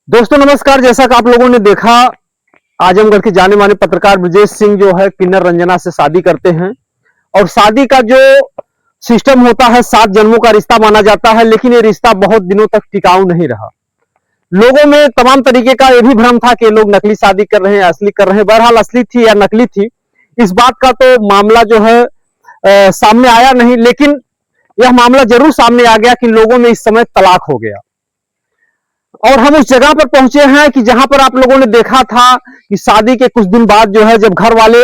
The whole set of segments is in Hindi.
दोस्तों नमस्कार। जैसा कि आप लोगों ने देखा, आजमगढ़ के जाने माने पत्रकार ब्रजेश सिंह जो है किन्नर रंजना से शादी करते हैं। और शादी का जो सिस्टम होता है 7 जन्मों का रिश्ता माना जाता है, लेकिन ये रिश्ता बहुत दिनों तक टिकाऊ नहीं रहा। लोगों में तमाम तरीके का ये भी भ्रम था कि लोग नकली शादी कर रहे हैं, असली कर रहे हैं। बहरहाल असली थी या नकली थी, इस बात का तो मामला जो है सामने आया नहीं, लेकिन यह मामला जरूर सामने आ गया कि लोगों में इस समय तलाक हो गया। और हम उस जगह पर पहुंचे हैं कि जहां पर आप लोगों ने देखा था कि शादी के कुछ दिन बाद जो है, जब घर वाले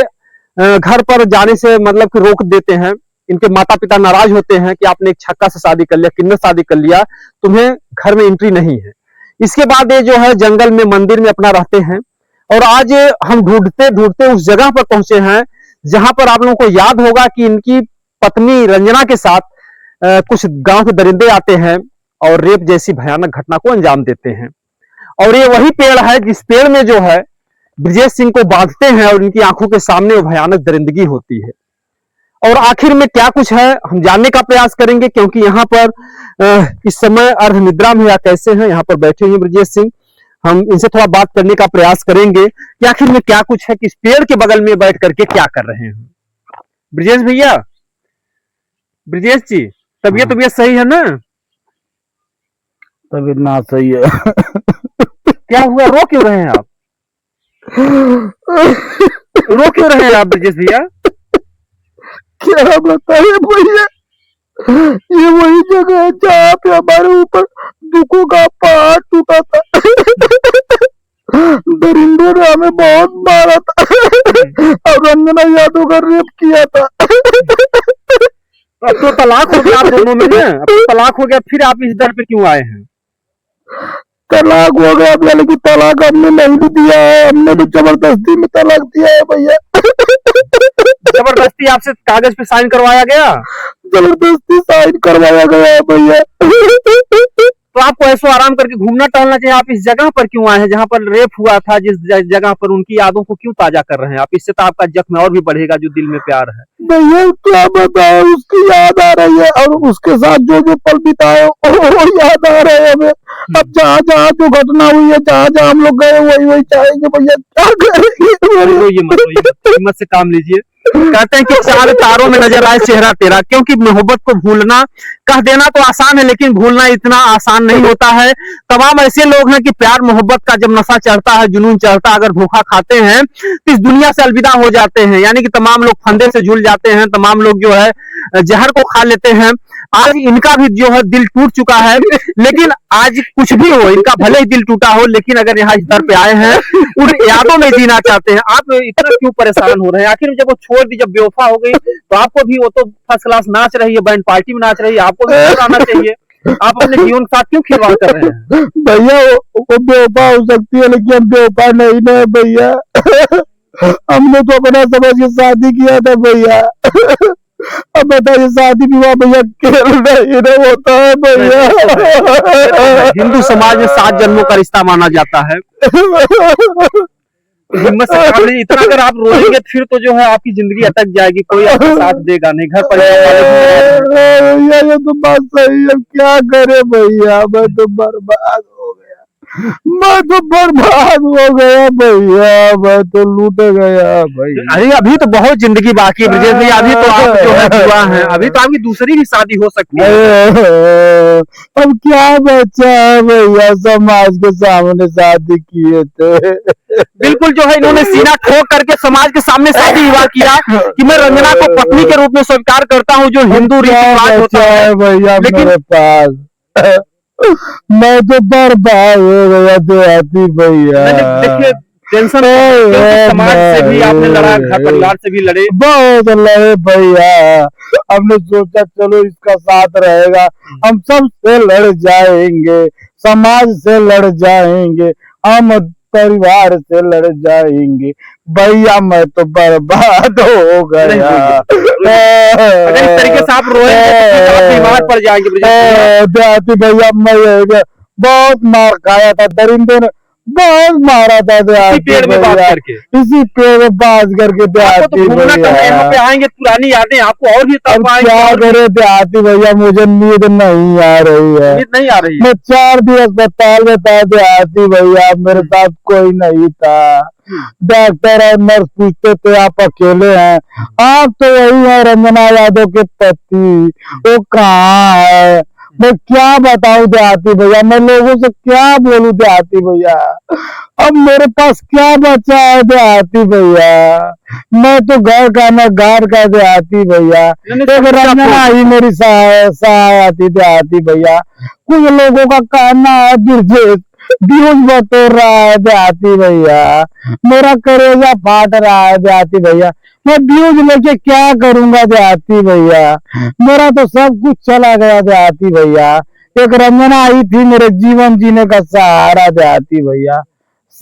घर पर जाने से मतलब कि रोक देते हैं, इनके माता पिता नाराज होते हैं कि आपने एक छक्का से शादी कर लिया, किन्नर शादी कर लिया, तुम्हें घर में एंट्री नहीं है। इसके बाद ये जो है जंगल में मंदिर में अपना रहते हैं। और आज हम ढूंढते ढूंढते उस जगह पर पहुंचे हैं जहां पर आप लोगों को याद होगा कि इनकी पत्नी रंजना के साथ कुछ गांव के दरिंदे आते हैं और रेप जैसी भयानक घटना को अंजाम देते हैं। और ये वही पेड़ है जिस पेड़ में जो है ब्रजेश सिंह को बांधते हैं और इनकी आंखों के सामने वो भयानक दरिंदगी होती है। और आखिर में क्या कुछ है हम जानने का प्रयास करेंगे, क्योंकि यहाँ पर इस समय अर्ध निद्रा में या कैसे हैं, यहाँ पर बैठे हैं ब्रजेश सिंह। हम इनसे थोड़ा बात करने का प्रयास करेंगे कि आखिर में क्या कुछ है कि इस पेड़ के बगल में बैठ करके क्या कर रहे हैं। ब्रजेश भैया, ब्रजेश जी, तबीयत तबीयत सही है ना? तबीयत ना सही है। क्या हुआ, रो क्यों रहे हैं आप? रो क्यों रहे हैं आप ब्रजेश भैया? क्या बताए भैया, ये वही जगह है जहाँ पे हमारे ऊपर दुखों का पहाड़ टूटा था। दरिंदों ने हमें बहुत मारा था और रंजना यादव का रेप किया था। अब तो तलाक हो गया आप दोनों में है, अब तो तलाक हो गया, फिर आप इस दर पे क्यों आए हैं? तलाक हो गया भैया, लेकिन तलाक हमने नहीं भी दिया है, हमने भी जबरदस्ती में तलाक दिया है भैया। जबरदस्ती आपसे कागज पे साइन करवाया गया? जबरदस्ती साइन करवाया गया है भैया। तो आपको ऐसो आराम करके घूमना टहलना चाहिए। आप इस जगह पर क्यों आए हैं जहां पर रेप हुआ था, जिस जगह पर उनकी यादों को क्यों ताजा कर रहे हैं आप? इससे तो आपका जख्म और भी बढ़ेगा जो दिल में प्यार है। भैया क्या बताओ, उसकी याद आ रही है और उसके साथ जो जो पल बिताए वो याद आ रहे हैं हमें। अब जहाँ जहाँ जो घटना हुई है, जहाँ जहाँ हम लोग गए वही वही चाहेंगे भैया, क्या करेंगे। रोइए मत, हिम्मत से काम लीजिए। कहते हैं कि चार तारों में नजर आए चेहरा तेरा, क्योंकि मोहब्बत को भूलना, कह देना तो आसान है लेकिन भूलना इतना आसान नहीं होता है। तमाम ऐसे लोग हैं कि प्यार मोहब्बत का जब नशा चढ़ता है, जुनून चढ़ता है, अगर धोखा खाते हैं तो इस दुनिया से अलविदा हो जाते हैं। यानी कि तमाम लोग फंदे से झूल जाते हैं, तमाम लोग जो है जहर को खा लेते हैं। आज इनका भी जो है दिल टूट चुका है, लेकिन आज कुछ भी हो, इनका भले ही दिल टूटा हो, लेकिन अगर यहाँ इस दर पे आए हैं उन यादों में जीना चाहते हैं। आप इतना क्यों परेशान हो रहे हैं? आखिर जब वो छोड़ दी, जब बेवफा हो गई, तो आपको भी, वो तो फर्स्ट क्लास नाच रही है, बैंड पार्टी में नाच रही है, आपको भी आना चाहिए। आप अपने जीवन के साथ क्यों खिलवाड़ कर रहे हैं? भैया वो बेवफा हो सकती है, लेकिन हम बेवफा नहीं ना भैया। हमने तो अपना समझ के शादी किया था भैया। अब बताइए, शादी विवाह भैया खेल नहीं होता है भैया। हिंदू समाज में 7 जन्मों का रिश्ता माना जाता है। हिम्मत से काम लीजिए। इतना अगर आप रोएंगे फिर तो जो है आपकी जिंदगी अटक जाएगी, कोई आपका साथ देगा नहीं, घर भैया ये तो बात सही है, क्या करे भैया, मैं तो बर्बाद हो गया, मैं तो बर्बाद हो गया भैया, मैं तो लूट गया भैया। अरे अभी तो बहुत जिंदगी बाकी है ब्रजेश भैया, अभी तो आप जो है जुआ हैं, अभी तो आपकी दूसरी भी शादी हो सकती है। अब क्या बचा है भैया, समाज के सामने शादी किए थे। बिल्कुल जो है इन्होंने सीना ठोक करके समाज के सामने शादी विवाह किया कि मैं रंजना को पत्नी के रूप में स्वीकार करता हूँ, जो हिंदू रीति रिवाज होता है भैया मेरे पास। मैं तो बर्बाद हो गया देहाती भैया। देखिए टेंशन, समाज से भी आपने लड़ा, घर परिवार से भी लड़े, बहुत लड़े भैया। हमने सोचा चलो इसका साथ रहेगा, हम सब से लड़ जाएंगे, समाज से लड़ जाएंगे, हम परिवार से लड़ जाएंगे भैया। मैं तो बर्बाद हो गया। अगर इस तरीके से आप रोएंगे तो बीमार पड़ जाएंगे देहाती भैया। मैं बहुत मार खाया था, दरिंदों ने बहुत मारा था इसी देहाती पेड़ में बात भैया, करके। इसी पेड़ में बात करके आपको तो देहाती घूमना कहाँ है, यहाँ पे भैया। आएंगे पुरानी यादें आपको और भी अब तब आएंगे। क्या और करे देहाती भैया, मुझे नींद नहीं आ रही है। नींद नहीं आ रही है। मैं 4 दिन अस्पताल में था देहाती भैया, मेरे साथ कोई नहीं था। डॉक्टर और नर्स पूछते थे आप अकेले हैं? आप तो वही है रंजना यादव के पति, वो कहाँ है? मैं क्या बताऊं देहाती भैया, मैं लोगों से क्या बोलूं देहाती भैया? अब मेरे पास क्या बचा है देहाती भैया? मैं तो घर का न घर का देहाती भैया। एक रंजना ही मेरी सहाय आती देहाती भैया। कुछ लोगों का कहना है ब्रिजेश व्यूज बटोर रहा है देहाती भैया, मेरा करेजा फाट रहा है देहाती भैया। मैं व्यूज लेके क्या करूंगा देहाती भैया? मेरा तो सब कुछ चला गया देहाती भैया। एक रंजना आई थी मेरे जीवन जीने का सहारा देहाती भैया,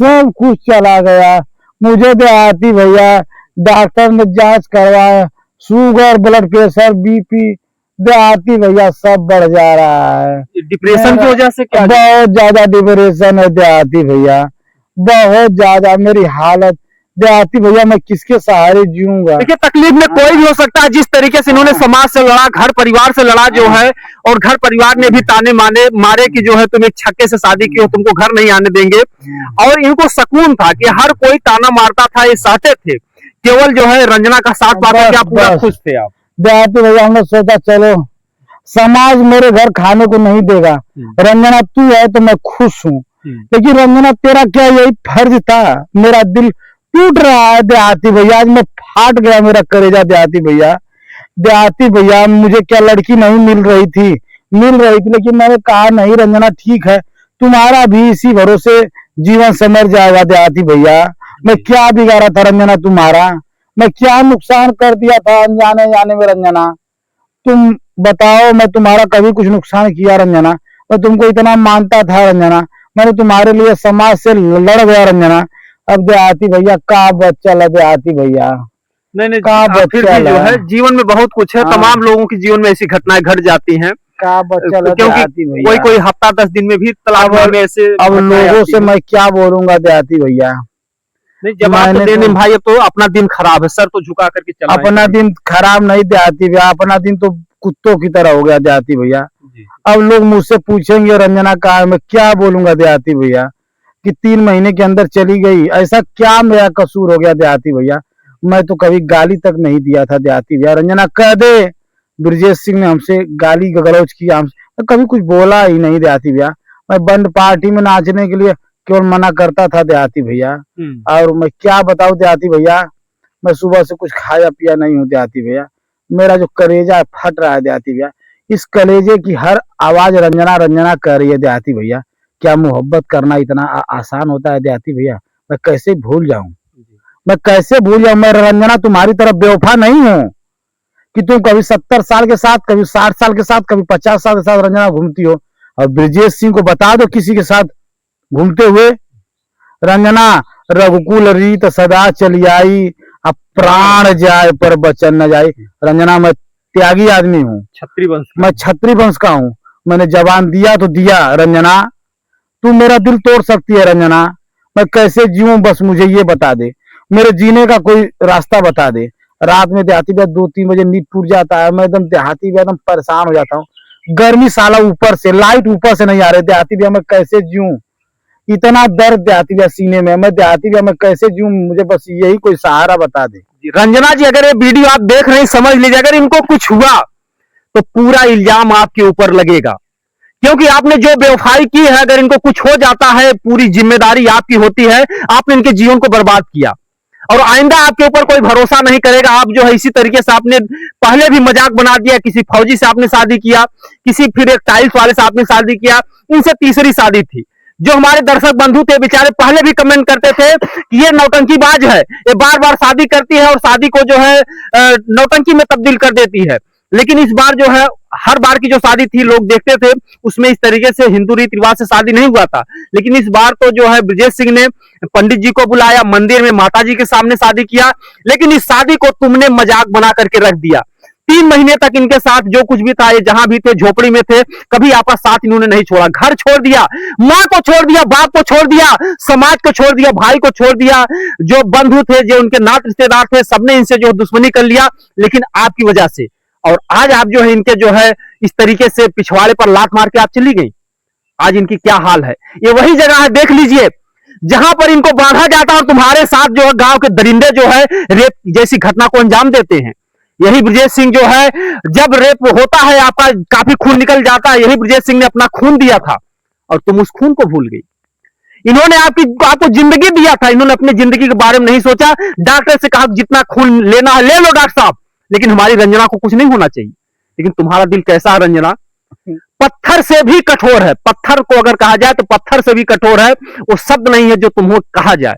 सब कुछ चला गया। मुझे देहाती भैया डॉक्टर ने जांच करवाया, शुगर, ब्लड प्रेशर, बीपी देहाती भैया सब बढ़ जा रहा है। डिप्रेशन की वजह से क्या? बहुत ज्यादा डिप्रेशन है देहाती भैया, बहुत ज्यादा मेरी हालत देहाती भैया, मैं किसके सहारे जीऊंगा? देखिए तकलीफ में कोई भी हो सकता है। जिस तरीके से इन्होंने समाज से लड़ा, घर परिवार से लड़ा जो है, और घर परिवार ने भी ताने मारे कि जो है तुम एक छक्के से शादी की हो, तुमको घर नहीं आने देंगे। और इनको सुकून था कि हर कोई ताना मारता था, ये सहते थे। केवल जो है रंजना का साथ पाकर क्या पूरा खुश थे आप? देहाती भैया हमने सोचा चलो समाज मेरे घर खाने को नहीं देगा, रंजना तू है तो मैं खुश हूँ। लेकिन रंजना तेरा क्या यही फर्ज था? मेरा दिल टूट रहा है देहाती भैया, आज मैं फाट गया मेरा कलेजा देहाती भैया। देहाती भैया मुझे क्या लड़की नहीं मिल रही थी, लेकिन मैंने कहा नहीं रंजना ठीक है, तुम्हारा भी इसी भरोसे जीवन संवर जाएगा देहाती भैया। मैं क्या बिगाड़ा था रंजना तुम्हारा? मैं क्या नुकसान कर दिया था अनजाने जाने में रंजना? तुम बताओ, मैं तुम्हारा कभी कुछ नुकसान किया रंजना? मैं तुमको इतना मानता था रंजना, मैंने तुम्हारे लिए समाज से लड़ गया रंजना। अब देहाती भैया का बच्चा ला देहाती भैया, नहीं का फिर भी जो है जीवन में बहुत कुछ है। तमाम लोगों के जीवन में ऐसी घटनाएं घट जाती हैं, का बच्चा ला देहाती भैया। कोई हफ्ता 10 दिन में भी तलाक में ऐसे। अब लोगों से मैं क्या बोलूंगा देहाती भैया? नहीं जवाब तो देने भाई, अब तो अपना दिन खराब है, सर तो झुका करके चलना है। अपना दिन खराब नहीं देहाती भैया, अपना दिन तो कुत्तों की तरह हो गया देहाती भैया। अब लोग मुझसे पूछेंगे रंजना कहाँ है, मैं क्या बोलूंगा देहाती भैया कि 3 महीने के अंदर चली गई? ऐसा क्या मेरा कसूर हो गया देहाती भैया? मैं तो कभी गाली तक नहीं दिया था देहाती भैया। रंजना कह दे ब्रिजेश सिंह ने हमसे गाली गलौज किया, हमसे कभी कुछ बोला ही नहीं देहाती भैया। मैं बंद पार्टी में नाचने के लिए केवल मना करता था देहाती भैया। और मैं क्या बताऊं देहाती भैया, मैं सुबह से कुछ खाया पिया नहीं हूँ देहाती भैया। मेरा जो कलेजा फट रहा है देहाती भैया, इस कलेजे की हर आवाज रंजना रंजना कर रही है देहाती भैया। क्या मोहब्बत करना इतना आसान होता है देहाती भैया? मैं कैसे भूल जाऊं, मैं कैसे भूल जाऊं? मैं रंजना तुम्हारी तरफ बेवफा नहीं हूँ कि तुम कभी 70 साल के साथ, कभी 60 साल के साथ, कभी 50 साल के साथ रंजना घूमती हो। और ब्रिजेश सिंह को बता दो किसी के साथ घूमते हुए। रंजना रघुकुल रीत सदा चली आई, अब प्राण जाए पर बचन न जाए। रंजना मैं त्यागी आदमी हूँ, मैं छत्री वंश का हूँ। मैंने जवान दिया तो दिया रंजना, तू मेरा दिल तोड़ सकती है रंजना। मैं कैसे जीऊं बस मुझे ये बता दे, मेरे जीने का कोई रास्ता बता दे। रात में देहाती भैया 2-3 बजे नींद टूट जाता है, मैं एकदम देहाती भैया एकदम परेशान हो जाता हूँ। गर्मी साला ऊपर से, लाइट ऊपर से नहीं आ रही देहाती भैया, मैं कैसे जीऊं? इतना दर्द देहाती भैया सीने में, मैं देहाती भैया मैं कैसे जीऊं? मुझे बस यही कोई सहारा बता दे। रंजना जी अगर ये वीडियो आप देख रहे हैं समझ लीजिए, अगर इनको कुछ हुआ तो पूरा इल्जाम आपके ऊपर लगेगा, क्योंकि आपने जो बेवफाई की है, अगर इनको कुछ हो जाता है पूरी जिम्मेदारी आपकी होती है। आपने इनके जीवन को बर्बाद किया और आइंदा आपके ऊपर कोई भरोसा नहीं करेगा। आप जो है इसी तरीके से आपने पहले भी मजाक बना दिया, किसी फौजी से आपने शादी किया, किसी फिर एक टाइल्स वाले से आपने शादी किया, इनसे तीसरी शादी थी। जो हमारे दर्शक बंधु थे बेचारे पहले भी कमेंट करते थे कि ये नौटंकीबाज है, ये बार बार शादी करती है और शादी को जो है नौटंकी में तब्दील कर देती है। लेकिन इस बार जो है हर बार की जो शादी थी लोग देखते थे उसमें इस तरीके से हिंदू रीति रिवाज से शादी नहीं हुआ था। लेकिन इस बार तो जो है ब्रिजेश सिंह ने पंडित जी को बुलाया, मंदिर में माता जी के सामने शादी किया, लेकिन इस शादी को तुमने मजाक बना करके रख दिया। 3 महीने तक इनके साथ जो कुछ भी था, ये जहां भी थे, झोपड़ी में थे, कभी आपका साथ इन्होंने नहीं छोड़ा। घर छोड़ दिया, माँ को छोड़ दिया, बाप को छोड़ दिया, समाज को छोड़ दिया, भाई को छोड़ दिया, जो बंधु थे, जो उनके नात रिश्तेदार थे, सबने इनसे जो दुश्मनी कर लिया, लेकिन आपकी वजह से। और आज आप जो है इनके जो है इस तरीके से पिछवाड़े पर लात मार के आप चली गई। आज इनकी क्या हाल है। ये वही जगह है, देख लीजिए, जहां पर इनको बांधा जाता है और तुम्हारे साथ जो है गांव के दरिंदे जो है रेप जैसी घटना को अंजाम देते हैं। यही ब्रजेश सिंह जो है, जब रेप होता है आपका काफी खून निकल जाता है, यही ब्रजेश सिंह ने अपना खून दिया था और तुम उस खून को भूल गई। इन्होंने आपको जिंदगी दिया था, इन्होंने अपनी जिंदगी के बारे में नहीं सोचा। डॉक्टर से कहा जितना खून लेना है ले लो डॉक्टर साहब, लेकिन हमारी रंजना को कुछ नहीं होना चाहिए। लेकिन तुम्हारा दिल कैसा है रंजना, पत्थर से भी कठोर है। पत्थर को अगर कहा जाए तो पत्थर से भी कठोर है, वो शब्द नहीं है जो तुम्हें कहा जाए।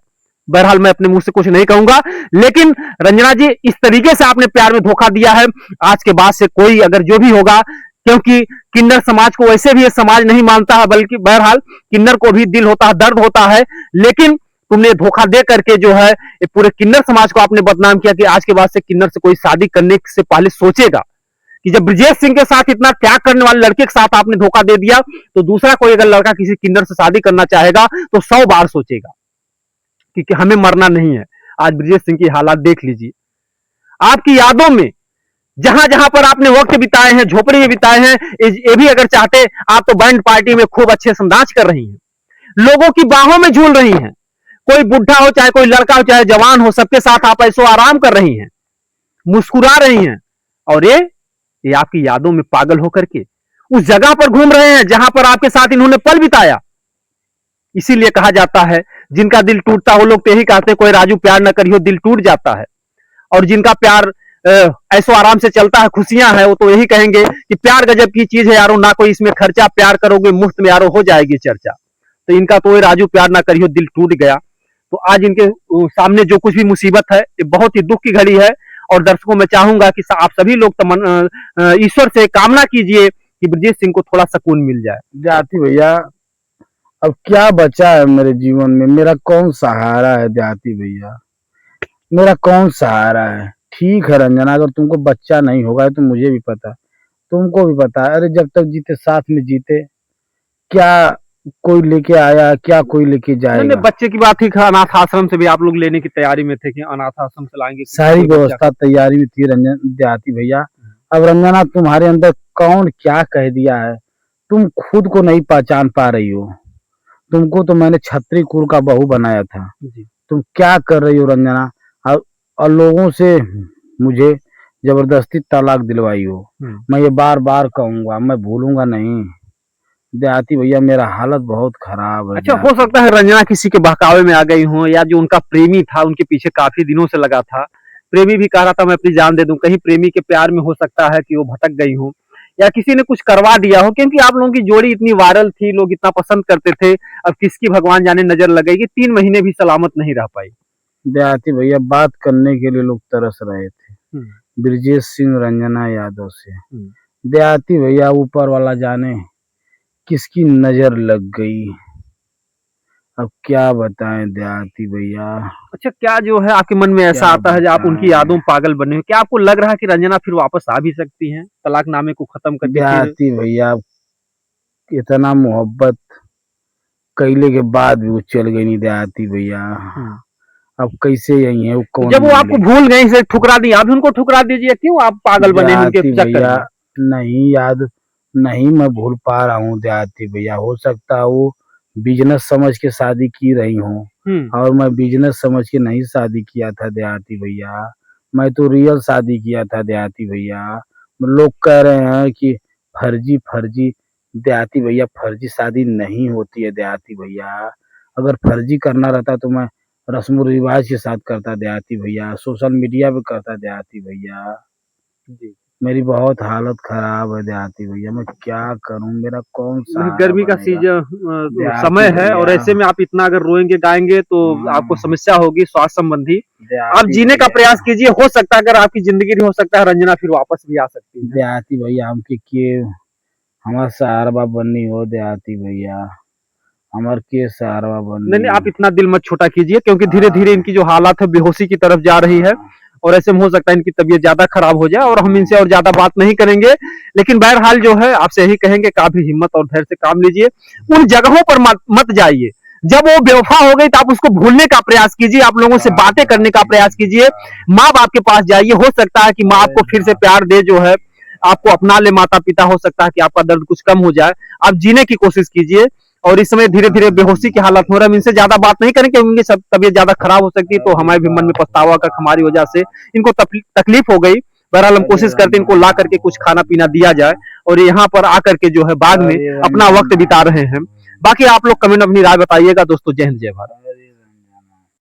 बहरहाल मैं अपने मुंह से कुछ नहीं कहूंगा, लेकिन रंजना जी इस तरीके से आपने प्यार में धोखा दिया है। आज के बाद से कोई अगर जो भी होगा, क्योंकि किन्नर समाज को वैसे भी ये समाज नहीं मानता है, बल्कि बहरहाल किन्नर को भी दिल होता है, दर्द होता है, लेकिन तुमने धोखा दे करके जो है पूरे किन्नर समाज को आपने बदनाम किया कि आज के बाद से किन्नर से कोई शादी करने से पहले सोचेगा कि जब ब्रजेश सिंह के साथ इतना त्याग करने वाले लड़के के साथ आपने धोखा दे दिया, तो दूसरा कोई अगर लड़का किसी किन्नर से शादी करना चाहेगा तो 100 बार सोचेगा कि हमें मरना नहीं है। आज ब्रजेश सिंह की हालात देख लीजिए। आपकी यादों में जहां जहां पर आपने वक्त बिताए हैं, झोपड़ी में बिताए हैं, ये भी अगर चाहते आप तो बैंड पार्टी में खूब अच्छे से नाच कर रही हैं, लोगों की बाहों में झूल रही हैं। कोई बुढ़ा हो चाहे कोई लड़का हो चाहे जवान हो, सबके साथ आप ऐसो आराम कर रही हैं, मुस्कुरा रही हैं। और ये आपकी यादों में पागल होकर के उस जगह पर घूम रहे हैं जहां पर आपके साथ इन्होंने पल बिताया। इसीलिए कहा जाता है जिनका दिल टूटता वो लोग तो यही कहते हैं कोई राजू प्यार न करियो दिल टूट जाता है। और जिनका प्यार ऐसो आराम से चलता है, खुशियां है, वो तो यही कहेंगे कि प्यार गजब की चीज है यारो, ना कोई इसमें खर्चा, प्यार करोगे मुफ्त में यारो हो जाएगी चर्चा। तो इनका तो राजू प्यार ना करियो दिल टूट गया। तो आज इनके सामने जो कुछ भी मुसीबत है ये बहुत ही दुख की घड़ी है। और दर्शकों मैं चाहूंगा कि आप सभी लोग ईश्वर से कामना कीजिए कि ब्रजेश सिंह को थोड़ा सुकून मिल जाए। देहाती भैया, अब क्या बचा है मेरे जीवन में? मेरा कौन सहारा है देहाती भैया? मेरा कौन सहारा है? ठीक है रंजना, अगर तुमको बच्चा नहीं होगा तो मुझे भी पता, तुमको भी पता है। अरे जब तक जीते साथ में जीते, क्या कोई लेके आया, क्या कोई लेके जाएगा? बच्चे की बात थी, अनाथ आश्रम से भी आप लोग लेने की तैयारी में थे कि अनाथ आश्रम से लाएंगे, सारी व्यवस्था तैयारी में थी रंजन देहाती भैया। अब रंजना तुम्हारे अंदर कौन क्या कह दिया है, तुम खुद को नहीं पहचान पा रही हो। तुमको तो मैंने छत्री कुल का बहू बनाया था, तुम क्या कर रही हो रंजना? और लोगों से मुझे जबरदस्ती तलाक दिलवाई हो। मैं ये बार बार कहूंगा, मैं भूलूंगा नहीं देहाती भैया, मेरा हालत बहुत खराब है। अच्छा, हो सकता है रंजना किसी के बहकावे में आ गई हो, या जो उनका प्रेमी था उनके पीछे काफी दिनों से लगा था, प्रेमी भी कह रहा था मैं अपनी जान दे दूं, कहीं प्रेमी के प्यार में हो सकता है कि वो भटक गई हो, या किसी ने कुछ करवा दिया हो, क्योंकि आप लोगों की जोड़ी इतनी वायरल थी, लोग इतना पसंद करते थे। अब किसकी भगवान जाने नजर लगेगी, 3 महीने भी सलामत नहीं रह पाई। देहाती भैया, बात करने के लिए लोग तरस रहे थे ब्रजेश सिंह रंजना यादव से। देहाती भैया, ऊपर वाला जाने किसकी नजर लग गई, अब क्या बताएं देहाती भैया। अच्छा, क्या जो है आपके मन में ऐसा आता है जब आप उनकी यादों में पागल बने हो, क्या आपको लग रहा है कि रंजना फिर वापस आ भी सकती हैं तलाकनामे को खत्म करके? देहाती भैया, इतना मोहब्बत कैले के बाद भी वो चल गई नहीं देहाती भैया। अब कैसे यही है, वो कौन? जब वो आपको भूल गई से ठुकरा दी, आप उनको ठुकरा दीजिए, क्यों आप पागल बने उनके चक्कर में? नहीं याद नहीं, मैं भूल पा रहा हूँ देहाती भैया। हो सकता है वो बिजनेस समझ के शादी की रही हूँ, और मैं बिजनेस समझ के नहीं शादी किया था देहाती भैया, मैं तो रियल शादी किया था देहाती भैया। लोग कह रहे हैं कि फर्जी फर्जी, देहाती भैया फर्जी शादी नहीं होती है देहाती भैया। अगर फर्जी करना रहता तो मैं रस्म रिवाज के साथ करता देहाती भैया, सोशल मीडिया पे करता देहाती भैया। मेरी बहुत हालत खराब है देहाती भैया, मैं क्या करूं? मेरा कौन सा गर्मी का सीजन समय है, और ऐसे में आप इतना अगर रोएंगे गाएंगे तो आपको समस्या होगी स्वास्थ्य संबंधी। आप जीने का प्रयास कीजिए, हो सकता है अगर आपकी जिंदगी नहीं हो सकता है रंजना फिर वापस भी आ सकती है। देहाती भैया, हमके के हमारा सहारा बननी हो देहाती भैया, हमारे के सहारा बननी। नहीं, आप इतना दिल मत छोटा कीजिए, क्योंकि धीरे धीरे इनकी जो हालत है बेहोशी की तरफ जा रही है, और ऐसे में हो सकता है इनकी तबीयत ज्यादा खराब हो जाए, और हम इनसे और ज्यादा बात नहीं करेंगे। लेकिन बहरहाल जो है आपसे यही कहेंगे, काफी हिम्मत और धैर्य से काम लीजिए, उन जगहों पर मत जाइए। जब वो बेवफा हो गई तो आप उसको भूलने का प्रयास कीजिए, आप लोगों से बातें करने का प्रयास कीजिए, माँ बाप के पास जाइए, हो सकता है कि माँ आपको फिर से प्यार दे, जो है आपको अपना ले, माता पिता, हो सकता है कि आपका दर्द कुछ कम हो जाए। आप जीने की कोशिश कीजिए। और इस समय धीरे धीरे बेहोशी की हालत हो रहा है, हम इनसे ज्यादा बात नहीं करेंगे, उनकी सब तबीयत ज्यादा खराब हो सकती है, तो हमारे भी मन में पछतावा का हमारी वजह से इनको तकलीफ हो गई। बहरहाल हम कोशिश करते हैं इनको ला करके कुछ खाना पीना दिया जाए, और यहाँ पर आकर के जो है बाग में अपना वक्त बिता रहे हैं। बाकी आप लोग कमेंट अपनी राय बताइएगा दोस्तों। जय हिंद, जय भारत।